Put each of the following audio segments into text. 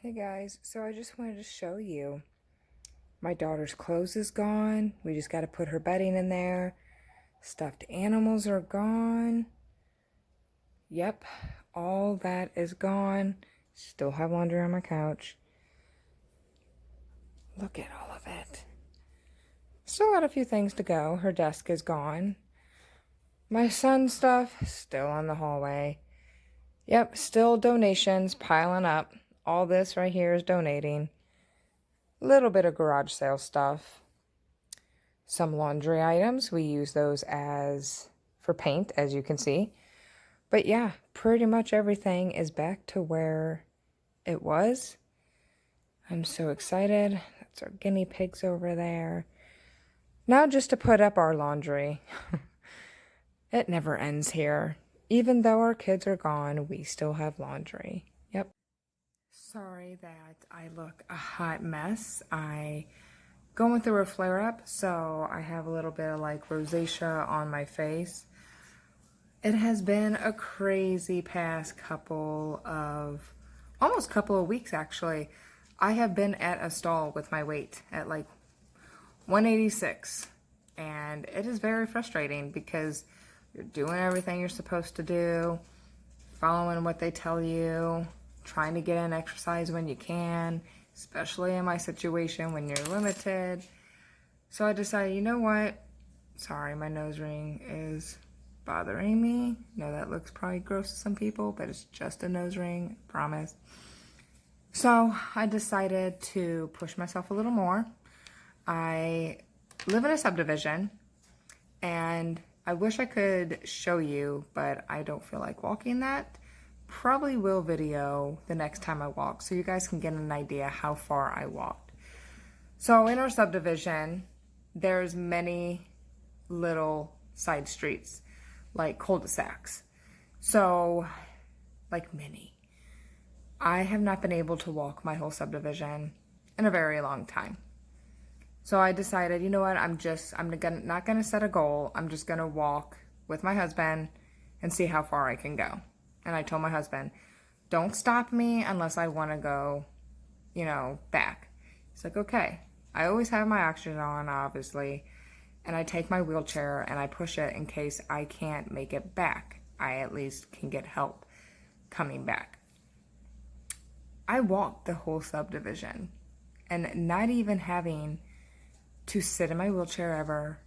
Hey guys, so I just wanted to show you. My daughter's clothes is gone. We just got to put her bedding in there. Stuffed animals are gone. Yep, all that is gone. Still have laundry on my couch. Look at all of it. Still got a few things to go. Her desk is gone. My son's stuff still in the hallway. Yep, still donations piling up. All this right here is donating. Little bit of garage sale stuff. Some laundry items, we use those as for paint, as you can see. But yeah, pretty much everything is back to where it was. I'm so excited. That's our guinea pigs over there. Now just to put up our laundry. It never ends here. Even though our kids are gone, we still have laundry. Yep. Sorry that I look a hot mess. I going through a flare-up, so I have a little bit of like rosacea on my face. It has been a crazy past almost couple of weeks actually. I have been at a stall with my weight at like 186, and it is very frustrating because you're doing everything you're supposed to do, following what they tell you, trying to get in exercise when you can, especially in my situation when you're limited. So I decided, you know what? Sorry, my nose ring is bothering me. No, that looks probably gross to some people, but it's just a nose ring, I promise. So I decided to push myself a little more. I live in a subdivision, and I wish I could show you, but I don't feel like walking that. Probably will video the next time I walk so you guys can get an idea how far I walked. So in our subdivision, there's many little side streets, like cul-de-sacs. So, like many. I have not been able to walk my whole subdivision in a very long time. So I decided, you know what, I'm not gonna set a goal. I'm just gonna walk with my husband and see how far I can go. And I told my husband, don't stop me unless I want to go, back. He's like, okay. I always have my oxygen on, obviously, and I take my wheelchair and I push it in case I can't make it back. I at least can get help coming back. I walked the whole subdivision and not even having to sit in my wheelchair ever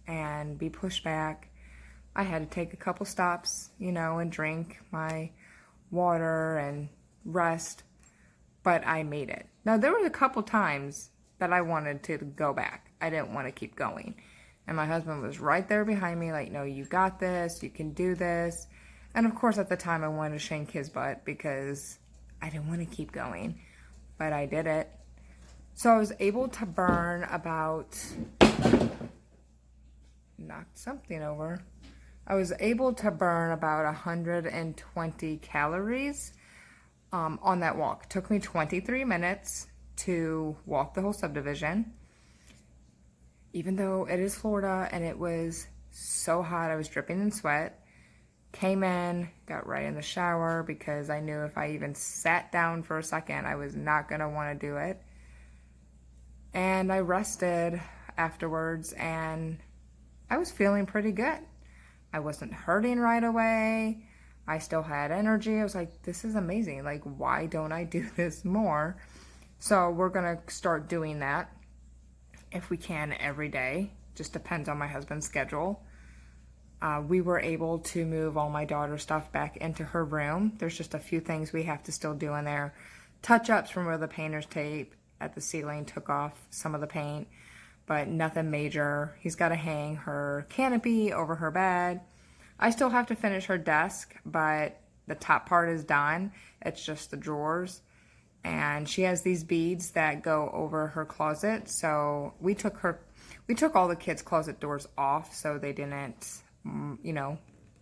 and be pushed back. I had to take a couple stops, and drink my water and rest, but I made it. Now, there were a couple times that I wanted to go back. I didn't want to keep going. And my husband was right there behind me, like, no, you got this, you can do this. And of course, at the time, I wanted to shank his butt because I didn't want to keep going, but I did it. So I was able to burn knocked something over. I was able to burn about 120 calories on that walk. It took me 23 minutes to walk the whole subdivision. Even though it is Florida and it was so hot, I was dripping in sweat. Came in, got right in the shower because I knew if I even sat down for a second, I was not going to want to do it. And I rested afterwards and I was feeling pretty good. I wasn't hurting right away. I still had energy. I was like, this is amazing. Like, why don't I do this more? So we're going to start doing that if we can every day. Just depends on my husband's schedule. We were able to move all my daughter's stuff back into her room. There's just a few things we have to still do in there. Touch-ups from where the painter's tape at the ceiling took off some of the paint, but nothing major. He's got to hang her canopy over her bed. I still have to finish her desk, but the top part is done. It's just the drawers. And she has these beads that go over her closet. So we took all the kids' closet doors off so they didn't,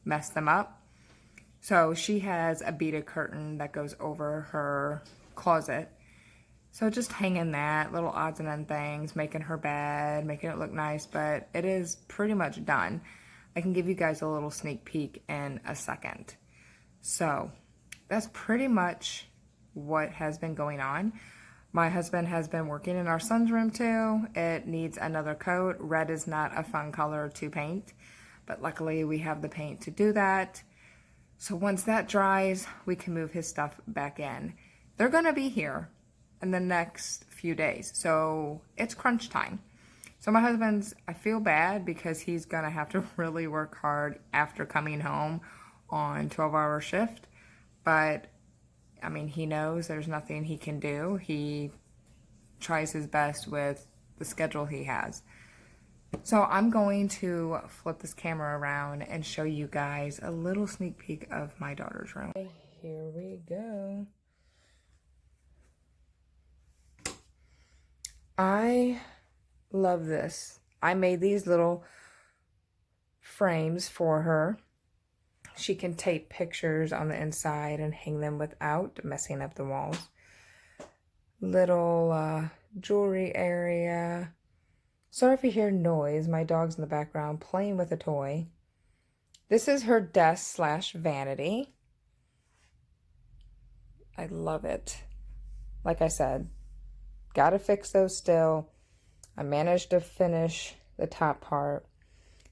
mess them up. So she has a beaded curtain that goes over her closet. So just hanging that, little odds and ends things, making her bed, making it look nice, but it is pretty much done. I can give you guys a little sneak peek in a second. So that's pretty much what has been going on. My husband has been working in our son's room too. It needs another coat. Red is not a fun color to paint, but luckily we have the paint to do that. So once that dries, we can move his stuff back in. They're gonna be here in the next few days, so it's crunch time. So my husband's, I feel bad because he's gonna have to really work hard after coming home on 12-hour shift. But I mean, he knows there's nothing he can do. He tries his best with the schedule he has. So I'm going to flip this camera around and show you guys a little sneak peek of my daughter's room. Here we go. I love this. I made these little frames for her. She can tape pictures on the inside and hang them without messing up the walls. Little jewelry area. Sorry if you hear noise. My dog's in the background playing with a toy. This is her desk / vanity. I love it. Like I said, gotta fix those still. I managed to finish the top part.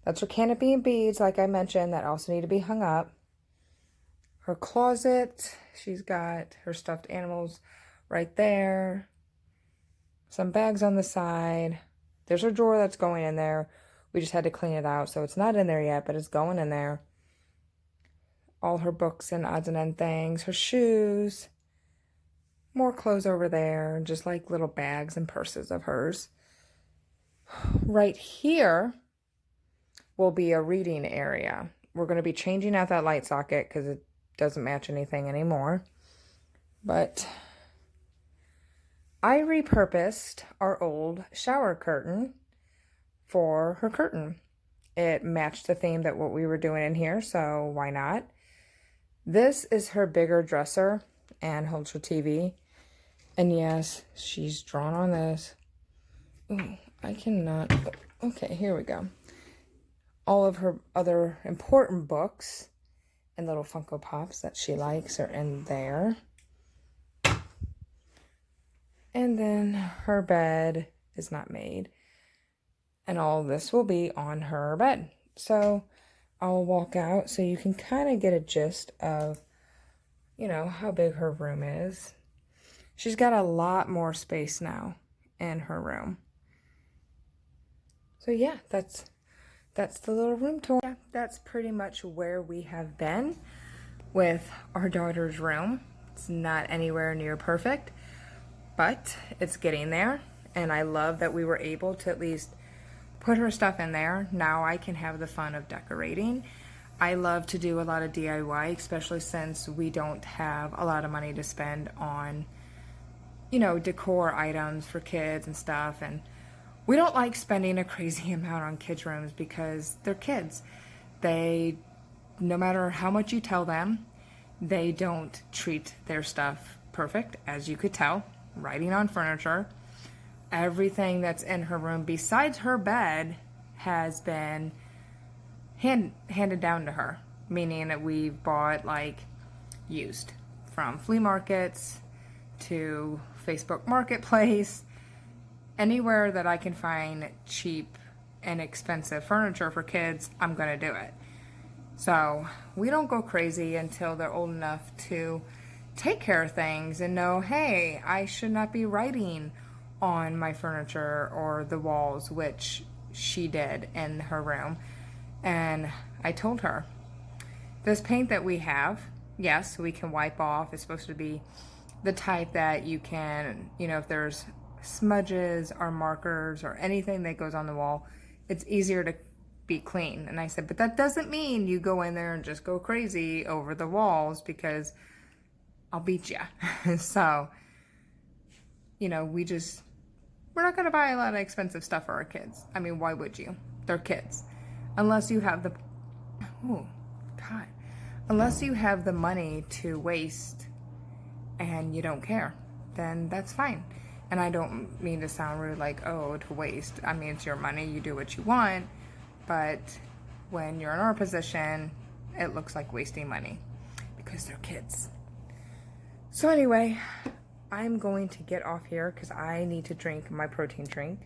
That's her canopy and beads, like I mentioned, that also need to be hung up. Her closet, she's got her stuffed animals right there. Some bags on the side. There's her drawer that's going in there. We just had to clean it out, so it's not in there yet, but it's going in there. All her books and odds and end things. Her shoes. More clothes over there, just like little bags and purses of hers. Right here will be a reading area. We're going to be changing out that light socket because it doesn't match anything anymore. But I repurposed our old shower curtain for her curtain. It matched the theme that what we were doing in here, so why not? This is her bigger dresser and holds her TV. And yes, she's drawn on this. Ooh, I cannot. Okay, here we go. All of her other important books and little Funko Pops that she likes are in there. And then her bed is not made. And all this will be on her bed. So I'll walk out so you can kind of get a gist of, you know, how big her room is. She's got a lot more space now in her room. So yeah, that's the little room tour. Yeah, that's pretty much where we have been with our daughter's room. It's not anywhere near perfect, but it's getting there. And I love that we were able to at least put her stuff in there. Now I can have the fun of decorating. I love to do a lot of DIY, especially since we don't have a lot of money to spend on, you know, decor items for kids and stuff. And we don't like spending a crazy amount on kids' rooms because they're kids. They, no matter how much you tell them, they don't treat their stuff perfect, as you could tell, writing on furniture. Everything that's in her room besides her bed has been handed down to her, meaning that we've bought like used, from flea markets to Facebook Marketplace. Anywhere that I can find cheap and expensive furniture for kids, I'm gonna do it. So we don't go crazy until they're old enough to take care of things and know, hey, I should not be writing on my furniture or the walls, which she did in her room. And I told her, this paint that we have, yes, we can wipe off. It's supposed to be the type that you can, you know, if there's smudges or markers or anything that goes on the wall, it's easier to be clean. And I said, but that doesn't mean you go in there and just go crazy over the walls, because I'll beat you. So, you know, we're not going to buy a lot of expensive stuff for our kids. I mean, why would you? They're kids. Unless you have unless you have the money to waste and you don't care, then that's fine. And I don't mean to sound rude, like, oh, to waste. I mean, it's your money, you do what you want. But when you're in our position, it looks like wasting money because they're kids. So anyway, I'm going to get off here because I need to drink my protein drink.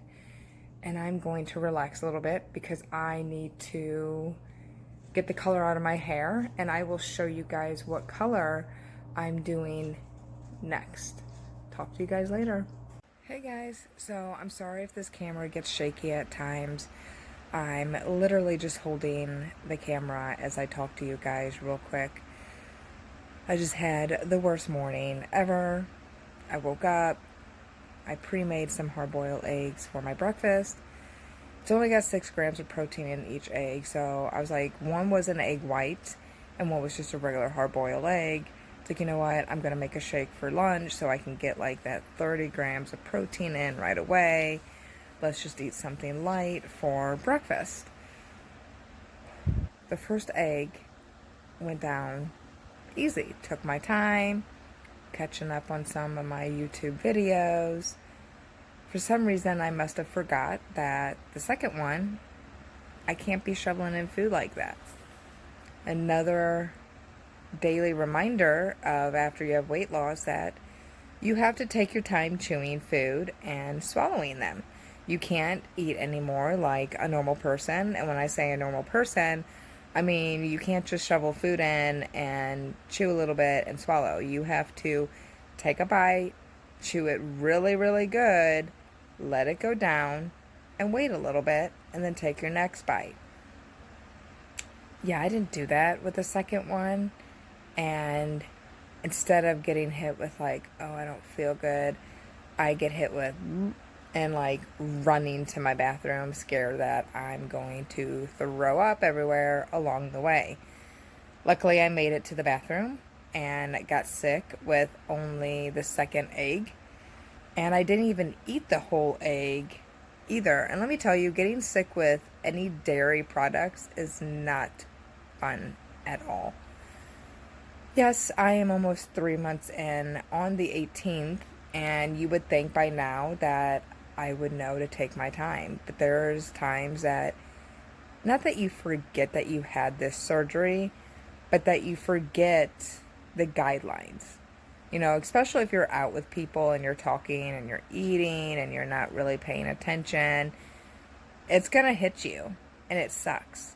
And I'm going to relax a little bit because I need to get the color out of my hair. And I will show you guys what color I'm doing next. Talk to you guys later. Hey guys, so I'm sorry if this camera gets shaky at times. I'm literally just holding the camera as I talk to you guys real quick. I just had the worst morning ever. I woke up, I pre-made some hard-boiled eggs for my breakfast. It's only got 6 grams of protein in each egg, so I was like, one was an egg white and one was just a regular hard-boiled egg. It's like, you know what, I'm gonna make a shake for lunch so I can get like that 30 grams of protein in right away. Let's just eat something light for breakfast. The first egg went down easy. Took my time, catching up on some of my YouTube videos. For some reason, I must have forgot that the second one, I can't be shoveling in food like that. Another daily reminder of after you have weight loss that you have to take your time chewing food and swallowing them. You can't eat anymore like a normal person. And when I say a normal person, I mean you can't just shovel food in and chew a little bit and swallow. You have to take a bite, chew it really, really good, let it go down, and wait a little bit, and then take your next bite. Yeah, I didn't do that with the second one. And instead of getting hit with like, oh, I don't feel good, I get hit with and like running to my bathroom, scared that I'm going to throw up everywhere along the way. Luckily, I made it to the bathroom and got sick with only the second egg. And I didn't even eat the whole egg either. And let me tell you, getting sick with any dairy products is not fun at all. Yes, I am almost 3 months in on the 18th, and you would think by now that I would know to take my time. But there's times that, not that you forget that you had this surgery, but that you forget the guidelines. You know, especially if you're out with people and you're talking and you're eating and you're not really paying attention, it's going to hit you, and it sucks.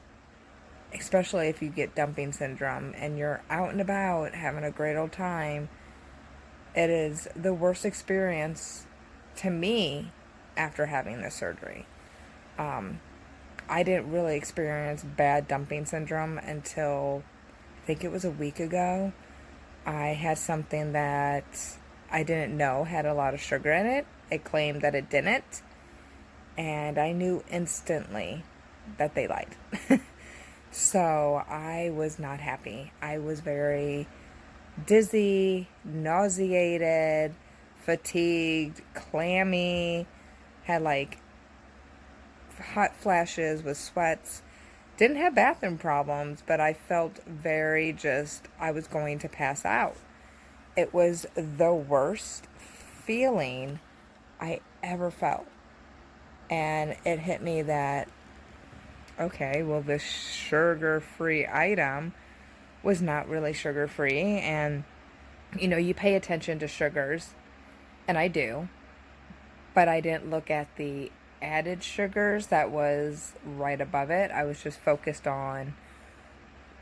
Especially if you get dumping syndrome and you're out and about having a great old time. It is the worst experience to me after having this surgery. I didn't really experience bad dumping syndrome until I think it was a week ago. I had something that I didn't know had a lot of sugar in it. It claimed that it didn't. And I knew instantly that they lied. So I was not happy. I was very dizzy, nauseated, fatigued, clammy, had like hot flashes with sweats. Didn't have bathroom problems, but I felt very I was going to pass out. It was the worst feeling I ever felt. And it hit me that, okay, well, this sugar-free item was not really sugar-free. And, you know, you pay attention to sugars, and I do, but I didn't look at the added sugars that was right above it. I was just focused on,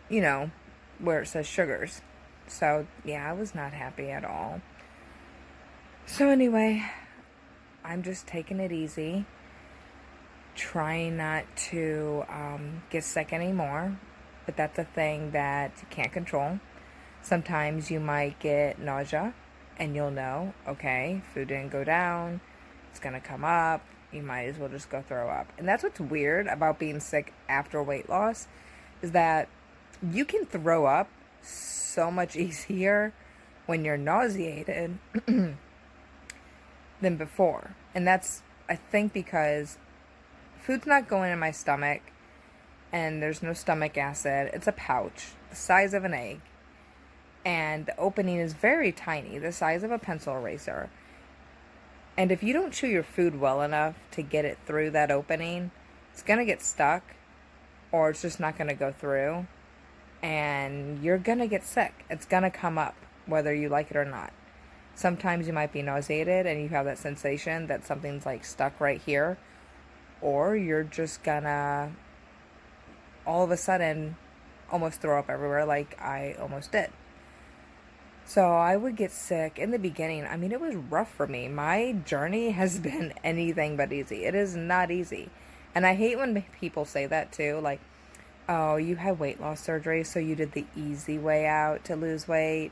you know, where it says sugars. So, yeah, I was not happy at all. So anyway, I'm just taking it easy, trying not to get sick anymore, but that's a thing that you can't control. Sometimes you might get nausea, and you'll know, okay, food didn't go down, it's gonna come up, you might as well just go throw up. And that's what's weird about being sick after weight loss, is that you can throw up so much easier when you're nauseated than before. And that's, I think, because food's not going in my stomach and there's no stomach acid. It's a pouch the size of an egg, and the opening is very tiny, the size of a pencil eraser. And if you don't chew your food well enough to get it through that opening, it's gonna get stuck, or it's just not gonna go through, and you're gonna get sick. It's gonna come up. whether you like it or not. Sometimes you might be nauseated and you have that sensation that something's like stuck right here, or you're just gonna all of a sudden almost throw up everywhere like I almost did. So I would get sick in the beginning. I mean, it was rough for me. My journey has been anything but easy. It is not easy. And I hate when people say that too. Like, oh, you had weight loss surgery, so you did the easy way out to lose weight.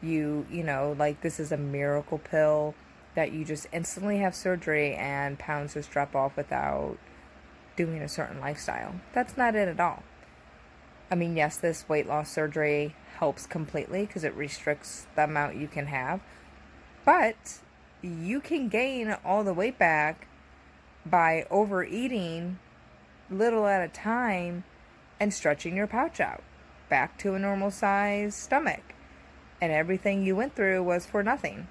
You know, like this is a miracle pill that you just instantly have surgery and pounds just drop off without doing a certain lifestyle. That's not it at all. I mean, yes, this weight loss surgery helps completely because it restricts the amount you can have, but you can gain all the weight back by overeating little at a time and stretching your pouch out back to a normal size stomach. And everything you went through was for nothing.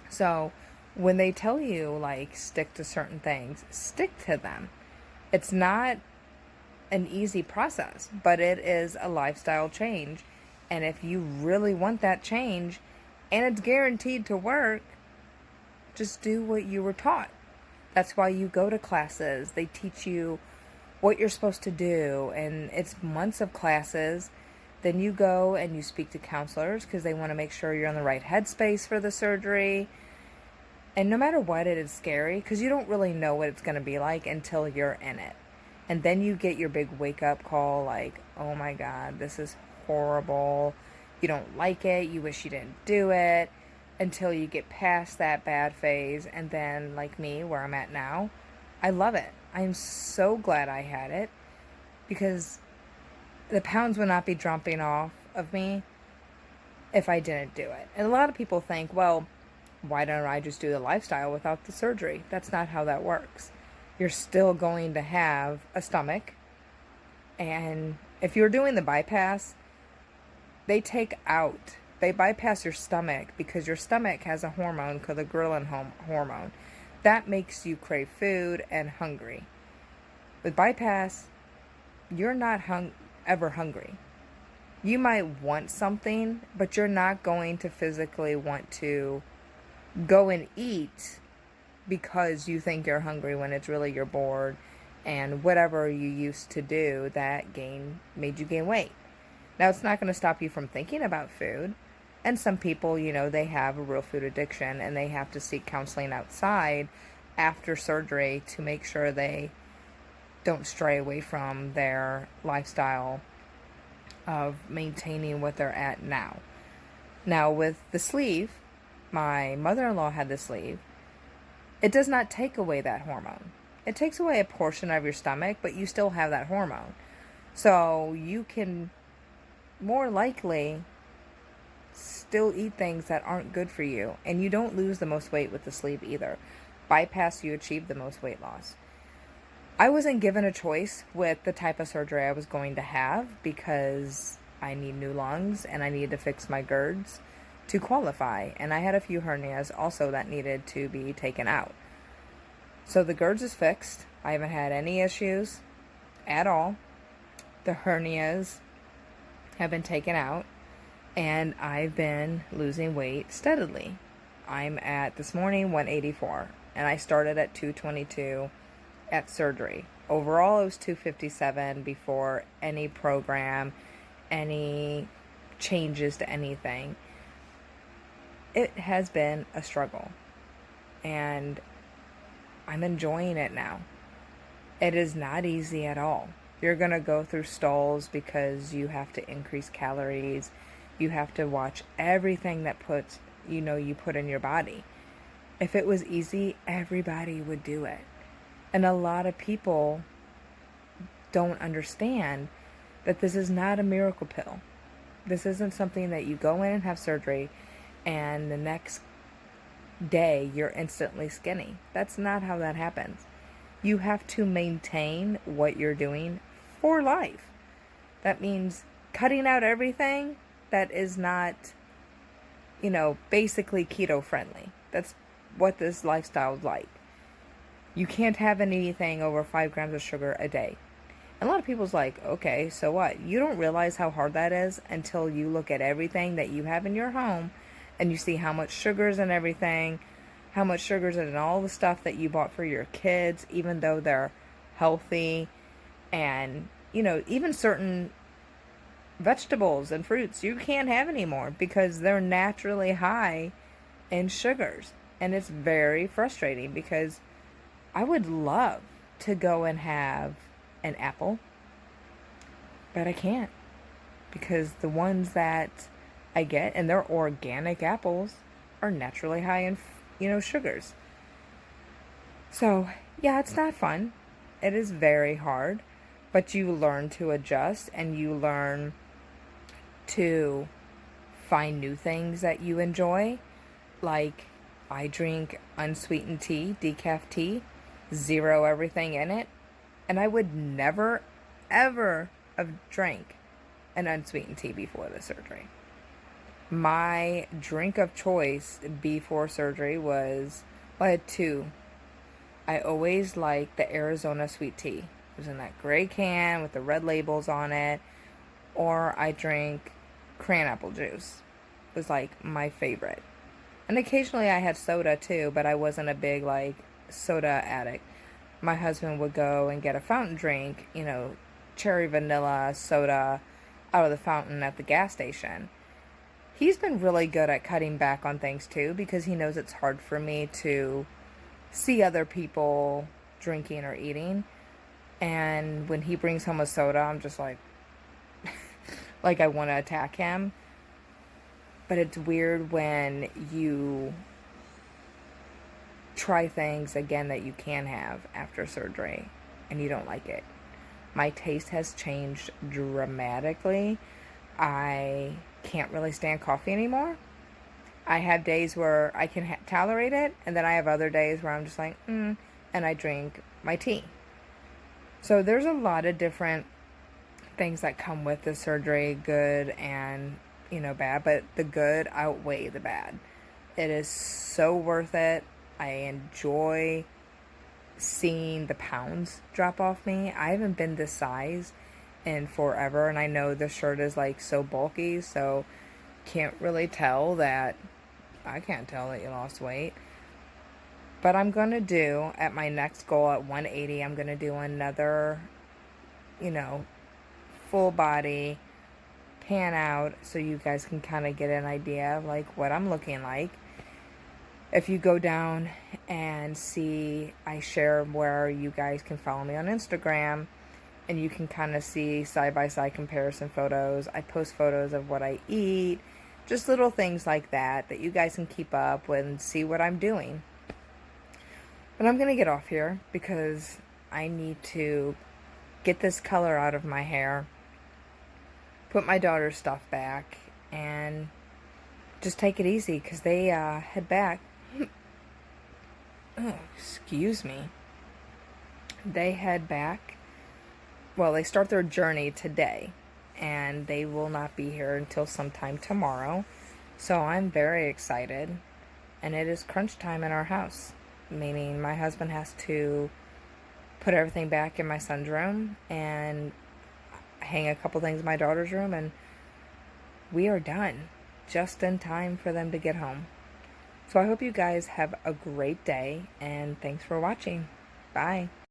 So when they tell you, like, stick to certain things, stick to them. It's not an easy process, but it is a lifestyle change. And if you really want that change and it's guaranteed to work, just do what you were taught. That's why you go to classes. They teach you what you're supposed to do, and it's months of classes. Then you go and you speak to counselors because they want to make sure you're in the right headspace for the surgery. And no matter what, it is scary because you don't really know what it's going to be like until you're in it. And then you get your big wake-up call like, oh my God, this is horrible. You don't like it. You wish you didn't do it, until you get past that bad phase. And then, like me, where I'm at now, I love it. I'm so glad I had it because the pounds would not be dropping off of me if I didn't do it. And a lot of people think, well, why don't I just do the lifestyle without the surgery? That's not how that works. You're still going to have a stomach. And if you're doing the bypass, they bypass your stomach because your stomach has a hormone called the ghrelin hormone. That makes you crave food and hungry. With bypass, you're not ever hungry. You might want something, but you're not going to physically want to go and eat because you think you're hungry when it's really you're bored, and whatever you used to do that made you gain weight. Now, it's not going to stop you from thinking about food. And some people, they have a real food addiction and they have to seek counseling outside after surgery to make sure they don't stray away from their lifestyle of maintaining what they're at now. Now, with the sleeve, my mother-in-law had the sleeve. It does not take away that hormone. It takes away a portion of your stomach, but you still have that hormone. So you can more likely still eat things that aren't good for you, and you don't lose the most weight with the sleeve either. Bypass, you achieve the most weight loss. I wasn't given a choice with the type of surgery I was going to have because I need new lungs and I needed to fix my GERDs to qualify, and I had a few hernias also that needed to be taken out. So the GERDs is fixed. I haven't had any issues at all. The hernias have been taken out, and I've been losing weight steadily. I'm at, this morning, 184, and I started at 222 at surgery. Overall, it was 257 before any program, any changes to anything. It has been a struggle, and I'm enjoying it now. It is not easy at all. You're going to go through stalls because you have to increase calories. You have to watch everything that you put in your body. If it was easy, everybody would do it. And a lot of people don't understand that this is not a miracle pill. This isn't something that you go in and have surgery and the next day you're instantly skinny. That's not how that happens. You have to maintain what you're doing for life. That means cutting out everything that is not, basically keto friendly. That's what this lifestyle is like. You can't have anything over 5 grams of sugar a day. And a lot of people's like, okay, so what? You don't realize how hard that is until you look at everything that you have in your home and you see how much sugar's in everything, how much sugar's in all the stuff that you bought for your kids, even though they're healthy, and, you know, even certain vegetables and fruits you can't have anymore because they're naturally high in sugars. And it's very frustrating because I would love to go and have an apple, but I can't because the ones that I get, and they're organic apples, are naturally high in, you know, sugars. So, yeah, it's not fun. It is very hard, but you learn to adjust and you learn to find new things that you enjoy. Like, I drink unsweetened tea, decaf tea, zero everything in it, and I would never, ever have drank an unsweetened tea before the surgery. My drink of choice before surgery was, well, I had two. I always liked the Arizona sweet tea. It was in that gray can with the red labels on it. Or I drank cran apple juice. It was like my favorite. And occasionally I had soda too, but I wasn't a big like soda addict. My husband would go and get a fountain drink, you know, cherry vanilla soda out of the fountain at the gas station. He's been really good at cutting back on things too because he knows it's hard for me to see other people drinking or eating. And when he brings home a soda, I'm just like I want to attack him. But it's weird when you try things again that you can have after surgery and you don't like it. My taste has changed dramatically. I can't really stand coffee anymore. I have days where I can tolerate it, and then I have other days where I'm just like, and I drink my tea. So there's a lot of different things that come with the surgery, good and, you know, bad, but the good outweigh the bad. It is so worth it. I enjoy seeing the pounds drop off me. I haven't been this size in forever, and I know the shirt is like so bulky, so can't really tell that, I can't tell that you lost weight. But I'm going to do, at my next goal at 180, I'm going to do another, you know, full body pan out so you guys can kind of get an idea of like what I'm looking like. If you go down and see, I share where you guys can follow me on Instagram, and you can kind of see side-by-side comparison photos. I post photos of what I eat, just little things like that that you guys can keep up with and see what I'm doing. But I'm going to get off here because I need to get this color out of my hair, put my daughter's stuff back, and just take it easy because they head back. Oh, excuse me. They head back. Well, they start their journey today, and they will not be here until sometime tomorrow. So I'm very excited, and it is crunch time in our house, meaning my husband has to put everything back in my son's room and hang a couple things in my daughter's room, and we are done just in time for them to get home. So I hope you guys have a great day, and thanks for watching. Bye.